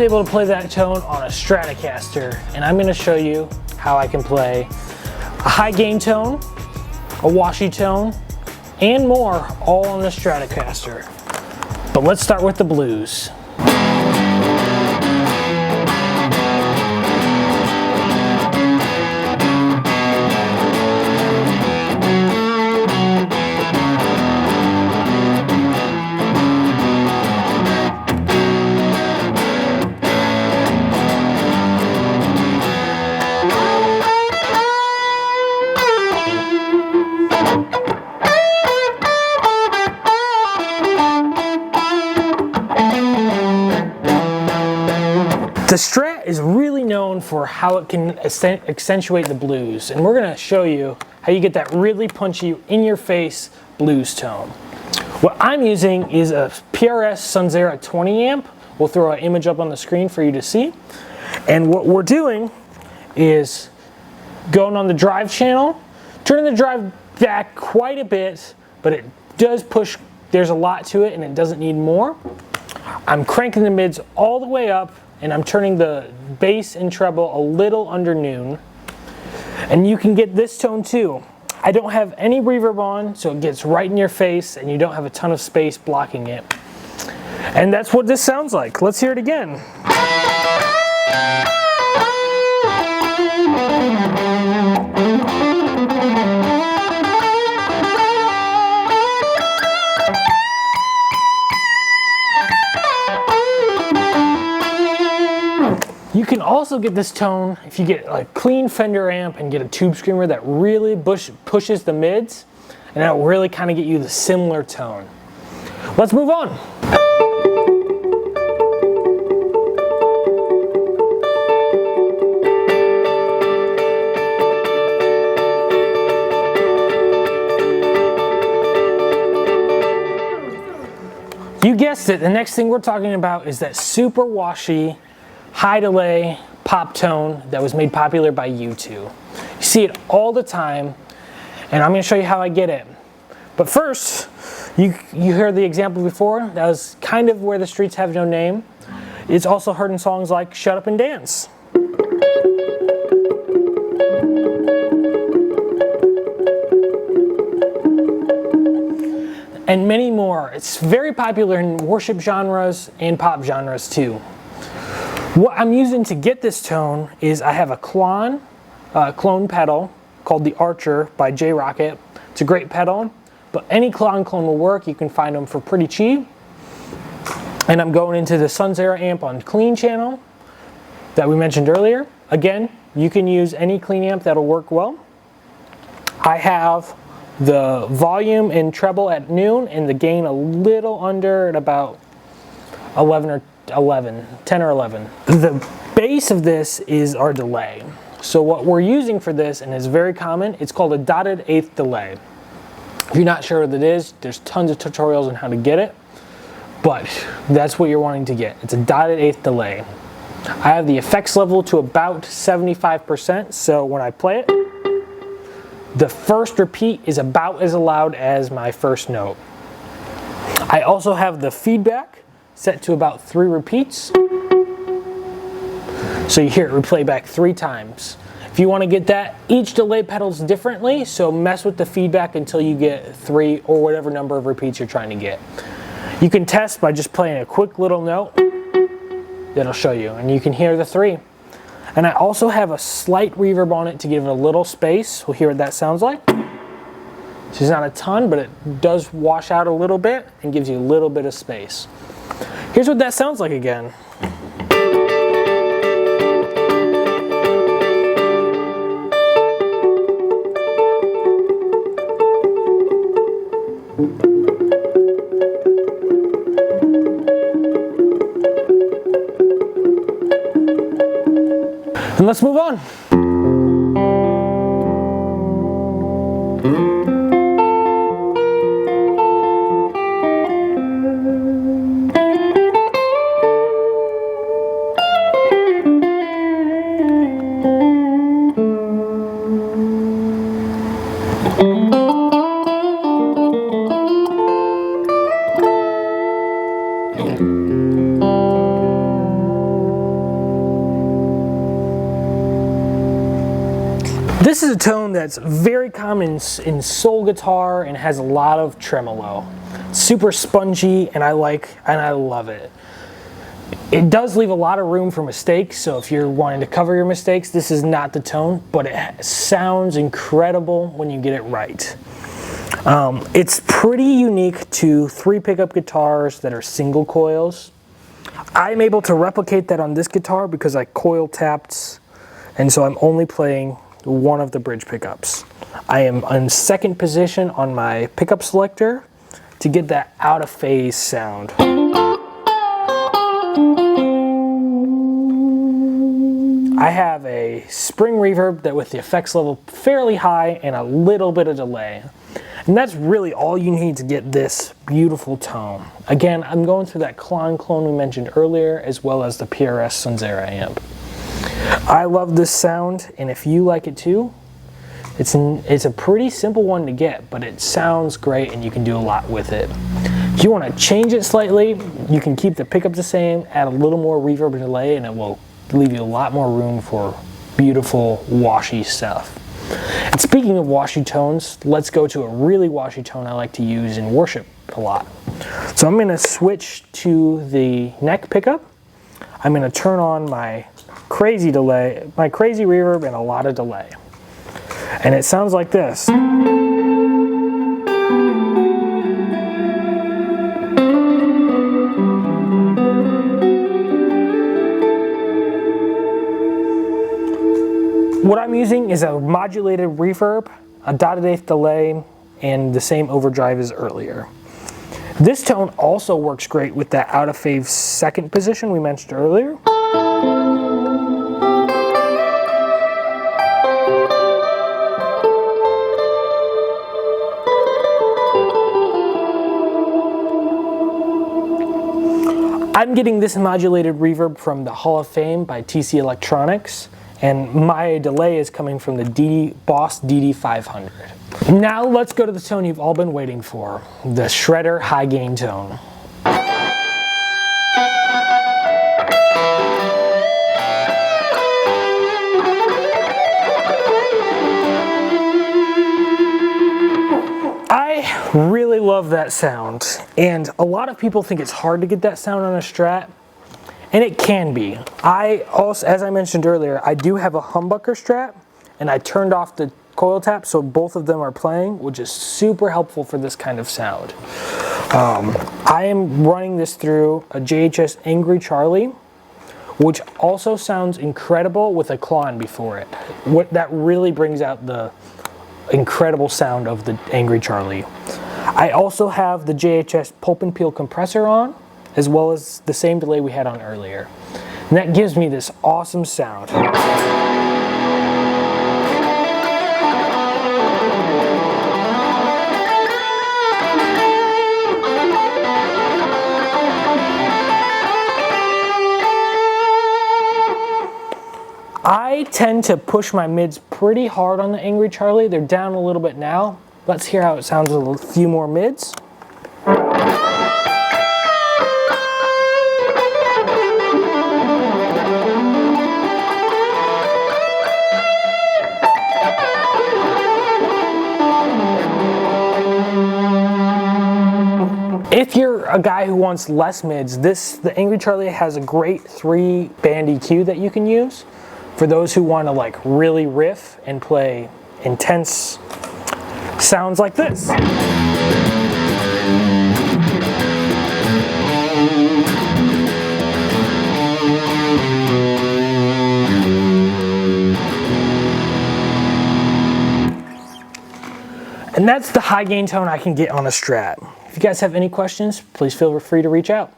was able to play that tone on a Stratocaster, and I'm going to show you how I can play a high gain tone, a washy tone, and more, all on the Stratocaster. But let's start with the blues. The Strat is really known for how it can accentuate the blues, and we're going to show you how you get that really punchy, in-your-face blues tone. What I'm using is a PRS Sunzera 20 amp. We'll throw an image up on the screen for you to see. And what we're doing is going on the drive channel, turning the drive back quite a bit, but it does push, there's a lot to it and it doesn't need more. I'm cranking the mids all the way up, and I'm turning the bass and treble a little under noon. And you can get this tone too. I don't have any reverb on, so it gets right in your face and you don't have a ton of space blocking it. And that's what this sounds like. Let's hear it again. You can also get this tone if you get a clean Fender amp and get a tube screamer that really pushes the mids, and that'll really kind of get you the similar tone. Let's move on. You guessed it, the next thing we're talking about is that super washy, high delay pop tone that was made popular by U2. You see it all the time, and I'm going to show you how I get it. But first, you heard the example before. That was kind of where the streets have no name. It's also heard in songs like Shut Up and Dance. And many more. It's very popular in worship genres and pop genres too. What I'm using to get this tone is I have a clone pedal called the Archer by J Rocket. It's a great pedal, but any clone will work. You can find them for pretty cheap. And I'm going into the Sunzera amp on clean channel that we mentioned earlier. Again, you can use any clean amp that'll work well. I have the volume and treble at noon and the gain a little under at about 10 or 11. The base of this is our delay. So what we're using for this, and it's very common, it's called a dotted eighth delay. If you're not sure what it is, there's tons of tutorials on how to get it, but that's what you're wanting to get. It's a dotted eighth delay. I have the effects level to about 75%, so when I play it, the first repeat is about as loud as my first note. I also have the feedback set to about 3 repeats. So you hear it replay back 3 times. If you want to get that, each delay pedals differently, so mess with the feedback until you get 3 or whatever number of repeats you're trying to get. You can test by just playing a quick little note that'll show you, and you can hear the 3. And I also have a slight reverb on it to give it a little space. We'll hear what that sounds like. So it's not a ton, but it does wash out a little bit and gives you a little bit of space. Here's what that sounds like again. And let's move on. This is a tone that's very common in soul guitar and has a lot of tremolo. Super spongy, and I love it. It does leave a lot of room for mistakes, so if you're wanting to cover your mistakes, this is not the tone, but it sounds incredible when you get it right. It's pretty unique to 3 pickup guitars that are single coils. I'm able to replicate that on this guitar because I coil tapped, and so I'm only playing one of the bridge pickups. I am in second position on my pickup selector to get that out of phase sound. I have a spring reverb that with the effects level fairly high and a little bit of delay. And that's really all you need to get this beautiful tone. Again, I'm going through that clone we mentioned earlier, as well as the PRS Sonzera amp. I love this sound, and if you like it too, it's a pretty simple one to get, but it sounds great and you can do a lot with it. If you want to change it slightly, you can keep the pickup the same, add a little more reverb and delay, and it will leave you a lot more room for beautiful washy stuff. And speaking of washy tones, let's go to a really washy tone I like to use in worship a lot. So I'm going to switch to the neck pickup. I'm going to turn on my crazy delay, my crazy reverb, and a lot of delay. And it sounds like this. What I'm using is a modulated reverb, a dotted eighth delay, and the same overdrive as earlier. This tone also works great with that out of phase second position we mentioned earlier. I'm getting this modulated reverb from the Hall of Fame by TC Electronics, and my delay is coming from the Boss DD500. Now let's go to the tone you've all been waiting for, the Shredder high gain tone. I really love that sound, and a lot of people think it's hard to get that sound on a Strat, and it can be. I also, as I mentioned earlier, I do have a humbucker Strat, and I turned off the coil tap so both of them are playing, which is super helpful for this kind of sound. I am running this through a JHS Angry Charlie, which also sounds incredible with a Klon before it. That really brings out the incredible sound of the Angry Charlie. I also have the JHS Pulp and Peel compressor on, as well as the same delay we had on earlier. And that gives me this awesome sound. I tend to push my mids pretty hard on the Angry Charlie. They're down a little bit now. Let's hear how it sounds with a few more mids. If you're a guy who wants less mids, the Angry Charlie has a great 3-band EQ that you can use for those who want to like really riff and play intense sounds like this. And that's the high gain tone I can get on a Strat. If you guys have any questions, please feel free to reach out.